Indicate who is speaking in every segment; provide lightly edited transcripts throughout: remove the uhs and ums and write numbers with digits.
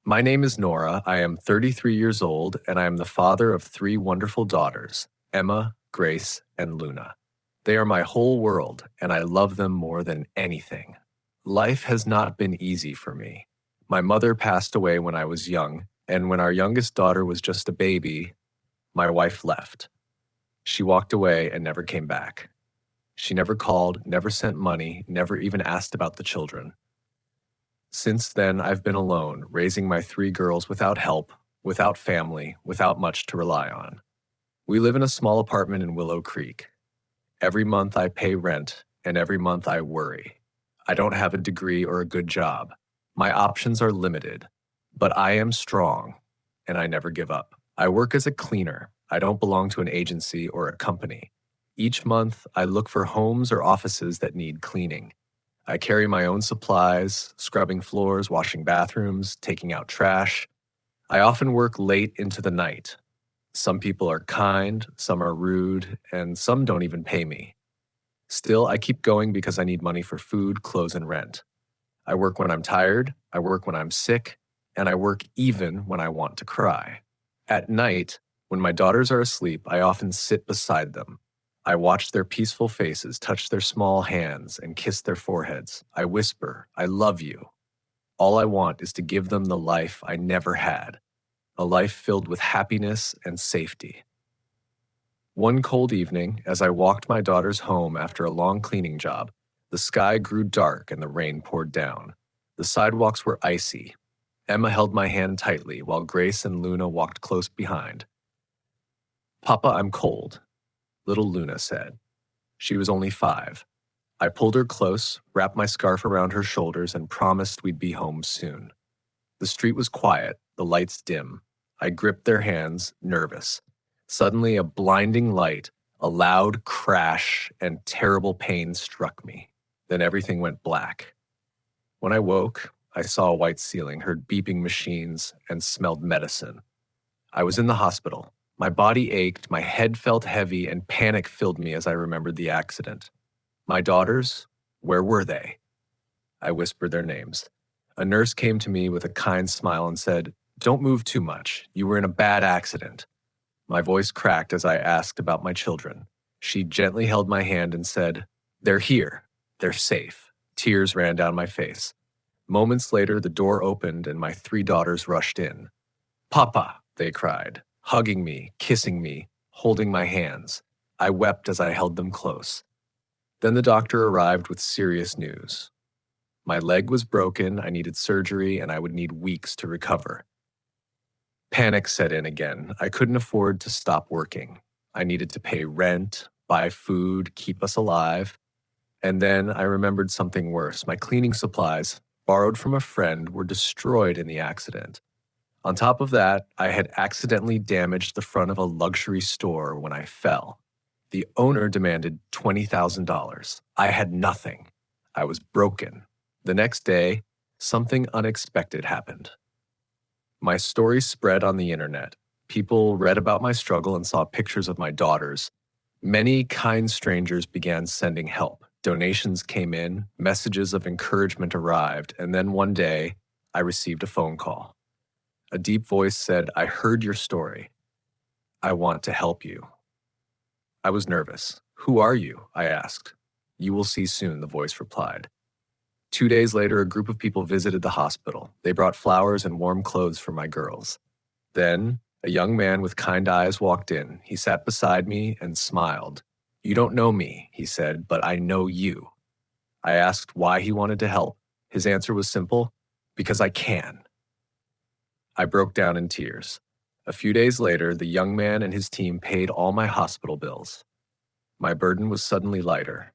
Speaker 1: My name is Nora. I am 33 years old, and I am the father of three wonderful daughters, Emma, Grace, and Luna. They are my whole world, and I love them more than anything. Life has not been easy for me. My mother passed away when I was young, and when our youngest daughter was just a baby, my wife left. She walked away and never came back. She never called, never sent money, never even asked about the children. Since then, I've been alone, raising my three girls without help, without family, without much to rely on. We live in a small apartment in Willow Creek. Every month I pay rent, and every month I worry. I don't have a degree or a good job. My options are limited, but I am strong, and I never give up. I work as a cleaner. I don't belong to an agency or a company. Each month, I look for homes or offices that need cleaning. I carry my own supplies, scrubbing floors, washing bathrooms, taking out trash. I often work late into the night. Some people are kind, some are rude, and some don't even pay me. Still, I keep going because I need money for food, clothes, and rent. I work when I'm tired, I work when I'm sick, and I work even when I want to cry. At night, when my daughters are asleep, I often sit beside them. I watch their peaceful faces, touch their small hands, and kiss their foreheads. I whisper, I love you. All I want is to give them the life I never had, a life filled with happiness and safety. One cold evening, as I walked my daughters home after a long cleaning job, the sky grew dark and the rain poured down. The sidewalks were icy. Emma held my hand tightly while Grace and Luna walked close behind. "Papa, I'm cold," little Luna said. She was only 5. I pulled her close, wrapped my scarf around her shoulders, and promised we'd be home soon. The street was quiet, the lights dim. I gripped their hands, nervous. Suddenly, a blinding light, a loud crash, and terrible pain struck me. Then everything went black. When I woke, I saw a white ceiling, heard beeping machines, and smelled medicine. I was in the hospital. My body ached, my head felt heavy, and panic filled me as I remembered the accident. My daughters, where were they? I whispered their names. A nurse came to me with a kind smile and said, "Don't move too much. You were in a bad accident." My voice cracked as I asked about my children. She gently held my hand and said, "They're here. They're safe." Tears ran down my face. Moments later, the door opened and my 3 daughters rushed in. "Papa," they cried, hugging me, kissing me, holding my hands. I wept as I held them close. Then the doctor arrived with serious news. My leg was broken, I needed surgery, and I would need weeks to recover. Panic set in again. I couldn't afford to stop working. I needed to pay rent, buy food, keep us alive. And then I remembered something worse. My cleaning supplies, borrowed from a friend, were destroyed in the accident. On top of that, I had accidentally damaged the front of a luxury store when I fell. The owner demanded $20,000. I had nothing. I was broken. The next day, something unexpected happened. My story spread on the internet. People read about my struggle and saw pictures of my daughters. Many kind strangers began sending help. Donations came in, messages of encouragement arrived, and then one day, I received a phone call. A deep voice said, "I heard your story. I want to help you." I was nervous. "Who are you?" I asked. "You will see soon," the voice replied. 2 days later, a group of people visited the hospital. They brought flowers and warm clothes for my girls. Then, a young man with kind eyes walked in. He sat beside me and smiled. "You don't know me," he said, "but I know you." I asked why he wanted to help. His answer was simple, "Because I can." I broke down in tears. A few days later, the young man and his team paid all my hospital bills. My burden was suddenly lighter.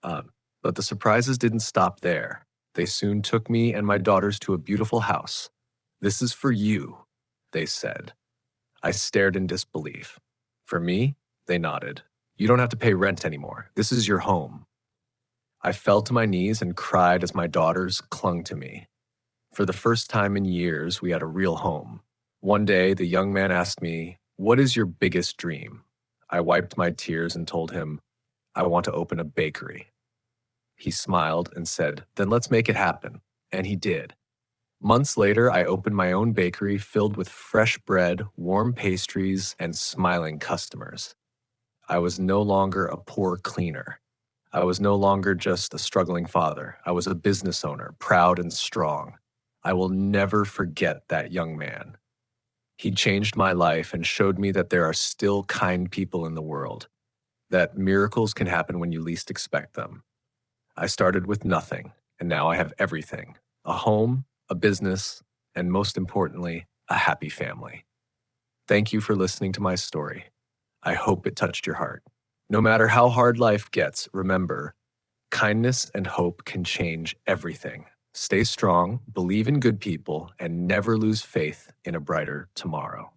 Speaker 1: But the surprises didn't stop there. They soon took me and my daughters to a beautiful house. "This is for you," they said. I stared in disbelief. "For me?" They nodded. "You don't have to pay rent anymore. This is your home." I fell to my knees and cried as my daughters clung to me. For the first time in years, we had a real home. One day, the young man asked me, "What is your biggest dream?" I wiped my tears and told him, "I want to open a bakery." He smiled and said, "Then let's make it happen." And he did. Months later, I opened my own bakery filled with fresh bread, warm pastries, and smiling customers. I was no longer a poor cleaner. I was no longer just a struggling father. I was a business owner, proud and strong. I will never forget that young man. He changed my life and showed me that there are still kind people in the world, that miracles can happen when you least expect them. I started with nothing, and now I have everything: a home, a business, and most importantly, a happy family. Thank you for listening to my story. I hope it touched your heart. No matter how hard life gets, remember, kindness and hope can change everything. Stay strong, believe in good people, and never lose faith in a brighter tomorrow.